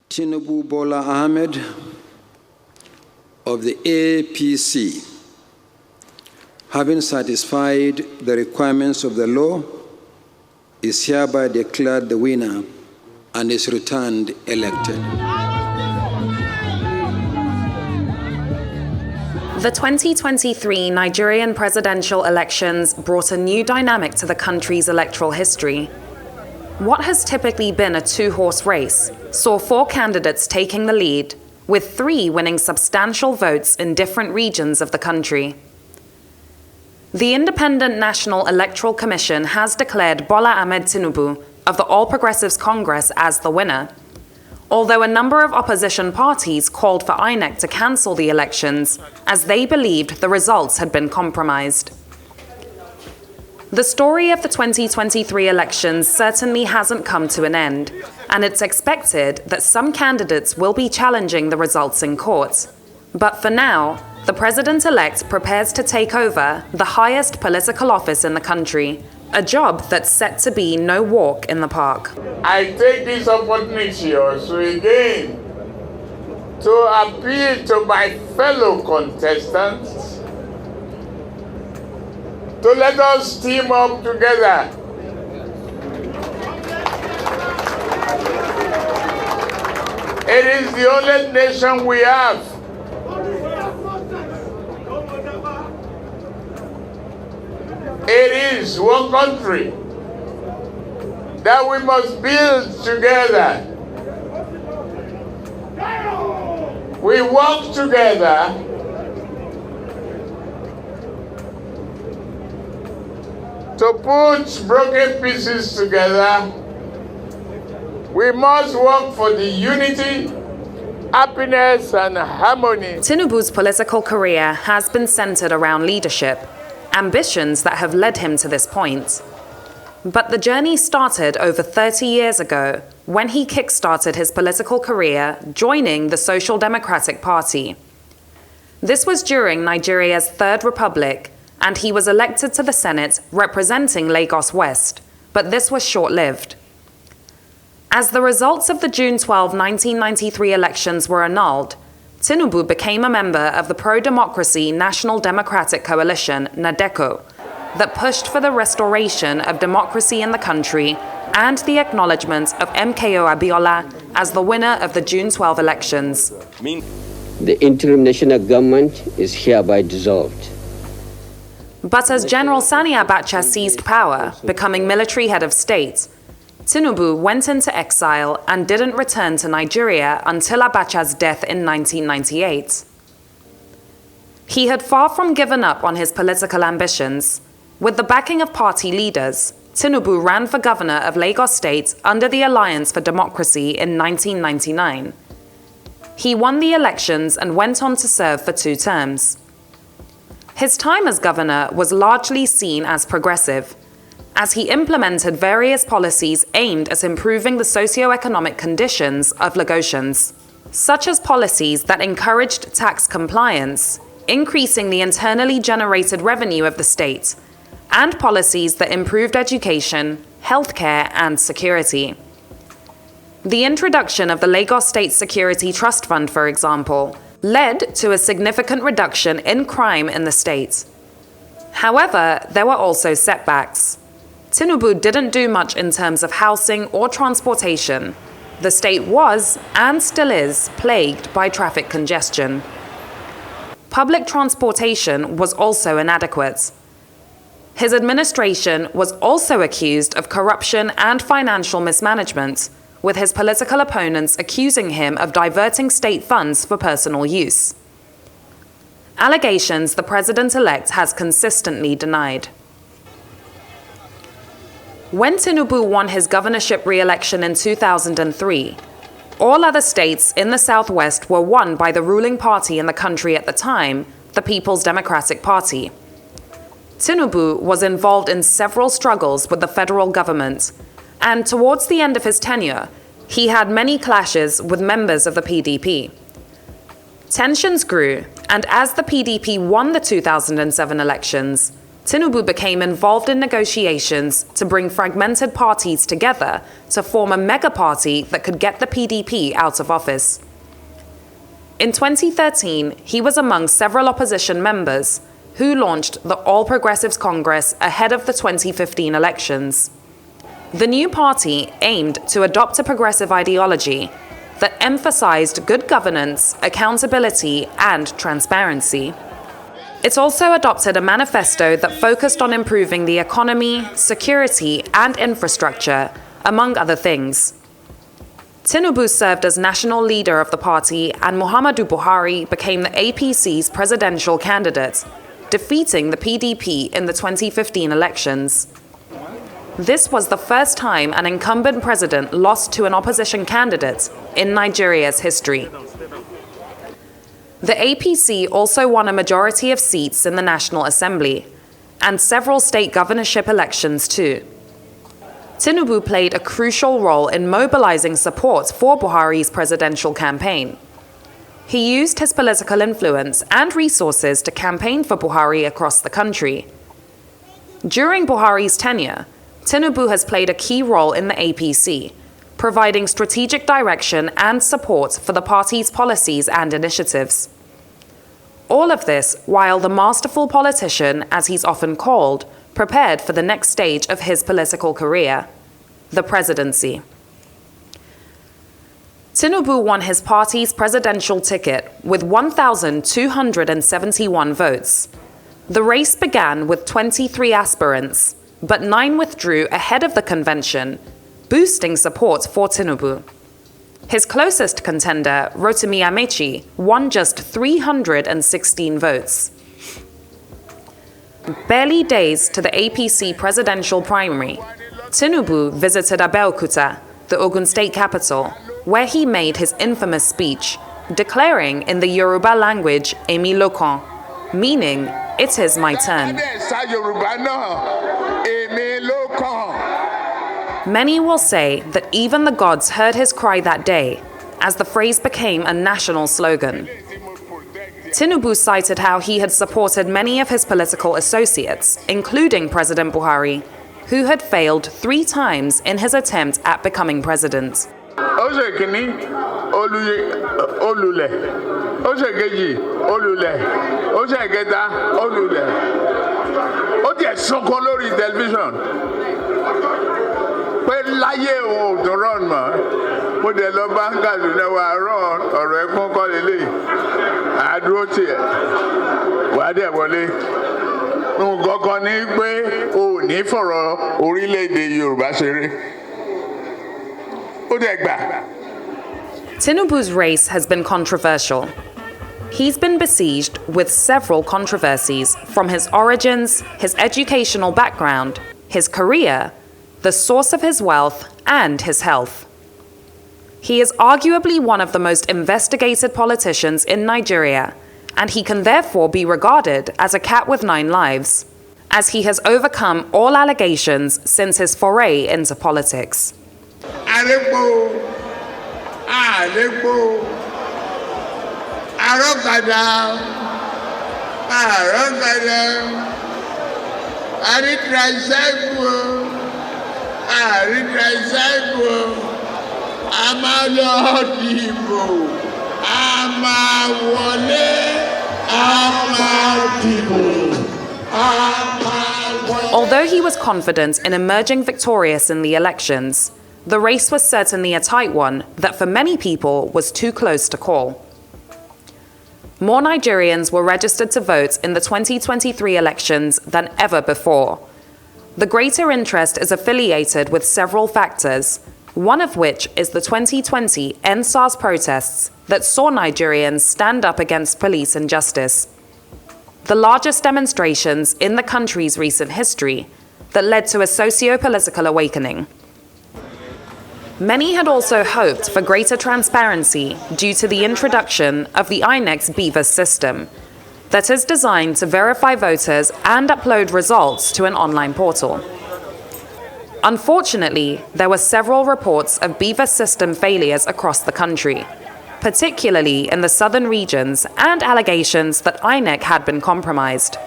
Tinubu Bola Ahmed of the APC, having satisfied the requirements of the law, is hereby declared the winner and is returned elected. The 2023 Nigerian presidential elections brought a new dynamic to the country's electoral history. What has typically been a two-horse race saw 4 candidates taking the lead, with 3 winning substantial votes in different regions of the country. The Independent National Electoral Commission has declared Bola Ahmed Tinubu of the All Progressives Congress as the winner, although a number of opposition parties called for INEC to cancel the elections as they believed the results had been compromised. The story of the 2023 elections certainly hasn't come to an end, and it's expected that some candidates will be challenging the results in court. But for now, the president-elect prepares to take over the highest political office in the country, a job that's set to be no walk in the park. I take this opportunity also again to appeal to my fellow contestants to let us team up together. It is the only nation we have. It is one country that we must build together. We work together to put broken pieces together. We must work for the unity, happiness, and harmony. Tinubu's political career has been centered around leadership, ambitions that have led him to this point. But the journey started over 30 years ago when he kick-started his political career joining the Social Democratic Party. This was during Nigeria's Third Republic, and he was elected to the Senate representing Lagos West, but this was short-lived. As the results of the June 12, 1993 elections were annulled, Tinubu became a member of the pro-democracy National Democratic Coalition, NADECO, that pushed for the restoration of democracy in the country and the acknowledgement of MKO Abiola as the winner of the June 12 elections. The interim national government is hereby dissolved. But as General Sani Abacha seized power, becoming military head of state, Tinubu went into exile and didn't return to Nigeria until Abacha's death in 1998. He had far from given up on his political ambitions. With the backing of party leaders, Tinubu ran for governor of Lagos State under the Alliance for Democracy in 1999. He won the elections and went on to serve for 2 terms. His time as governor was largely seen as progressive, as he implemented various policies aimed at improving the socio-economic conditions of Lagosians, such as policies that encouraged tax compliance, increasing the internally generated revenue of the state, and policies that improved education, healthcare, and security. The introduction of the Lagos State Security Trust Fund, for example, led to a significant reduction in crime in the state. However, there were also setbacks. Tinubu didn't do much in terms of housing or transportation. The state was, and still is, plagued by traffic congestion. Public transportation was also inadequate. His administration was also accused of corruption and financial mismanagement, with his political opponents accusing him of diverting state funds for personal use. Allegations the president-elect has consistently denied. When Tinubu won his governorship re-election in 2003, all other states in the southwest were won by the ruling party in the country at the time, the People's Democratic Party. Tinubu was involved in several struggles with the federal government, and towards the end of his tenure, he had many clashes with members of the PDP. Tensions grew, and as the PDP won the 2007 elections, Tinubu became involved in negotiations to bring fragmented parties together to form a mega party that could get the PDP out of office. In 2013, he was among several opposition members who launched the All Progressives Congress ahead of the 2015 elections. The new party aimed to adopt a progressive ideology that emphasized good governance, accountability, and transparency. It also adopted a manifesto that focused on improving the economy, security, and infrastructure, among other things. Tinubu served as national leader of the party, and Muhammadu Buhari became the APC's presidential candidate, defeating the PDP in the 2015 elections. This was the first time an incumbent president lost to an opposition candidate in Nigeria's history. The APC also won a majority of seats in the National Assembly, and several state governorship elections too. Tinubu played a crucial role in mobilizing support for Buhari's presidential campaign. He used his political influence and resources to campaign for Buhari across the country. During Buhari's tenure, Tinubu has played a key role in the APC, providing strategic direction and support for the party's policies and initiatives. All of this while the masterful politician, as he's often called, prepared for the next stage of his political career, the presidency. Tinubu won his party's presidential ticket with 1,271 votes. The race began with 23 aspirants, but 9 withdrew ahead of the convention, boosting support for Tinubu. His closest contender, Rotimi Amechi, won just 316 votes. Barely days to the APC presidential primary, Tinubu visited Abeokuta, the Ogun State capital, where he made his infamous speech, declaring in the Yoruba language, Emi Lokan, meaning, "It is my turn." Many will say that even the gods heard his cry that day, as the phrase became a national slogan. Tinubu cited how he had supported many of his political associates, including President Buhari, who had failed 3 times in his attempt at becoming president. Tinubu's race has been controversial. He's been besieged with several controversies from his origins, his educational background, his career, the source of his wealth, and his health. He is arguably one of the most investigated politicians in Nigeria, and he can therefore be regarded as a cat with 9 lives, as he has overcome all allegations since his foray into politics. Although he was confident in emerging victorious in the elections, the race was certainly a tight one that for many people was too close to call. More Nigerians were registered to vote in the 2023 elections than ever before. The greater interest is affiliated with several factors, one of which is the 2020 EndSARS protests that saw Nigerians stand up against police injustice. The largest demonstrations in the country's recent history that led to a socio-political awakening. Many had also hoped for greater transparency due to the introduction of the INEC's BVAS system that is designed to verify voters and upload results to an online portal. Unfortunately, there were several reports of BVAS system failures across the country, particularly in the southern regions, and allegations that INEC had been compromised.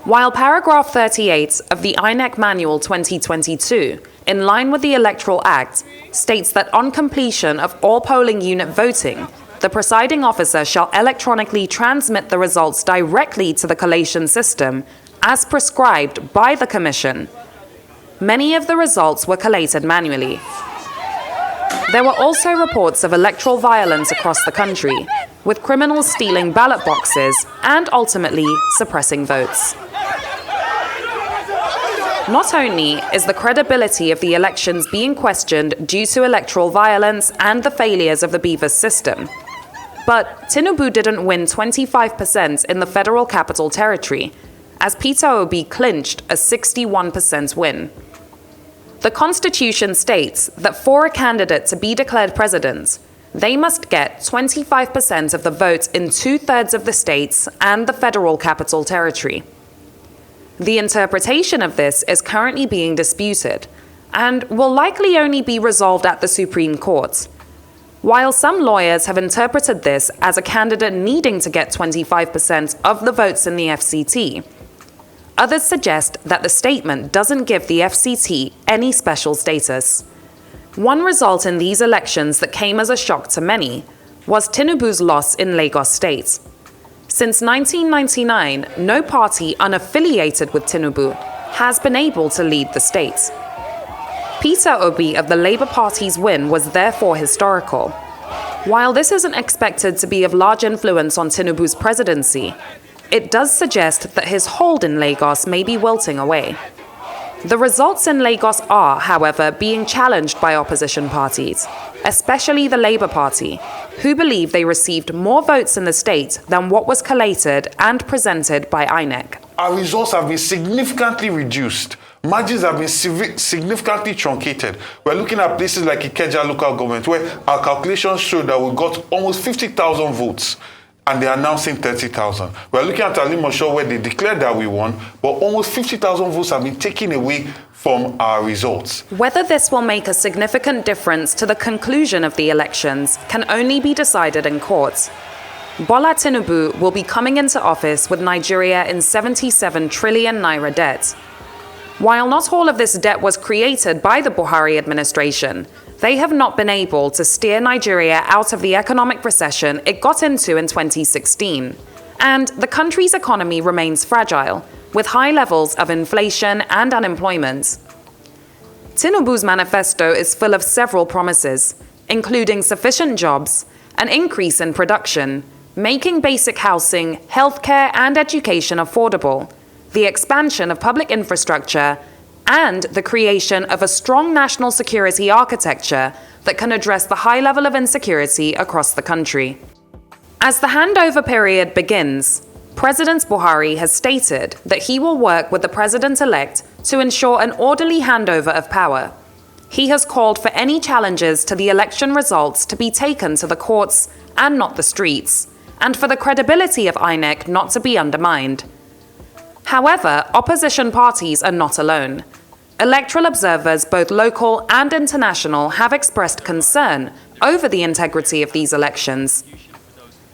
While paragraph 38 of the INEC Manual 2022, in line with the Electoral Act, states that on completion of all polling unit voting, the presiding officer shall electronically transmit the results directly to the collation system as prescribed by the Commission. Many of the results were collated manually. There were also reports of electoral violence across the country, with criminals stealing ballot boxes and ultimately suppressing votes. Not only is the credibility of the elections being questioned due to electoral violence and the failures of the Beavers system, but Tinubu didn't win 25% in the Federal Capital Territory, as Peter Obi clinched a 61% win. The Constitution states that for a candidate to be declared president, they must get 25% of the vote in 2/3 of the states and the Federal Capital Territory. The interpretation of this is currently being disputed and will likely only be resolved at the Supreme Court. While some lawyers have interpreted this as a candidate needing to get 25% of the votes in the FCT, others suggest that the statement doesn't give the FCT any special status. One result in these elections that came as a shock to many was Tinubu's loss in Lagos State. Since 1999, no party unaffiliated with Tinubu has been able to lead the state. Peter Obi of the Labour Party's win was therefore historical. While this isn't expected to be of large influence on Tinubu's presidency, it does suggest that his hold in Lagos may be wilting away. The results in Lagos are, however, being challenged by opposition parties, especially the Labour Party, who believe they received more votes in the state than what was collated and presented by INEC. Our results have been significantly reduced. Margins have been significantly truncated. We're looking at places like Ikeja local government, where our calculations show that we got almost 50,000 votes. And they're announcing 30,000. We're looking at Alimosho where they declared that we won, but almost 50,000 votes have been taken away from our results. Whether this will make a significant difference to the conclusion of the elections can only be decided in court. Bola Tinubu will be coming into office with Nigeria in 77 trillion naira debt. While not all of this debt was created by the Buhari administration, they have not been able to steer Nigeria out of the economic recession it got into in 2016. And the country's economy remains fragile, with high levels of inflation and unemployment. Tinubu's manifesto is full of several promises, including sufficient jobs, an increase in production, making basic housing, healthcare, and education affordable, the expansion of public infrastructure, and the creation of a strong national security architecture that can address the high level of insecurity across the country. As the handover period begins, President Buhari has stated that he will work with the president-elect to ensure an orderly handover of power. He has called for any challenges to the election results to be taken to the courts and not the streets, and for the credibility of INEC not to be undermined. However, opposition parties are not alone. Electoral observers, both local and international, have expressed concern over the integrity of these elections.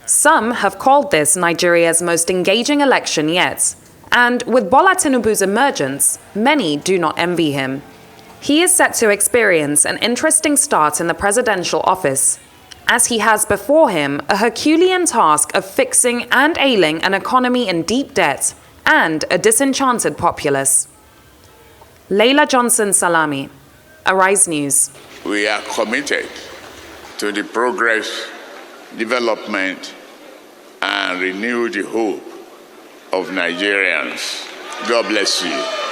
Some have called this Nigeria's most engaging election yet, and with Bola Tinubu's emergence, many do not envy him. He is set to experience an interesting start in the presidential office, as he has before him a Herculean task of fixing and ailing an economy in deep debt and a disenchanted populace. Leila Johnson Salami, Arise News. We are committed to the progress, development, and renewed hope of Nigerians. God bless you.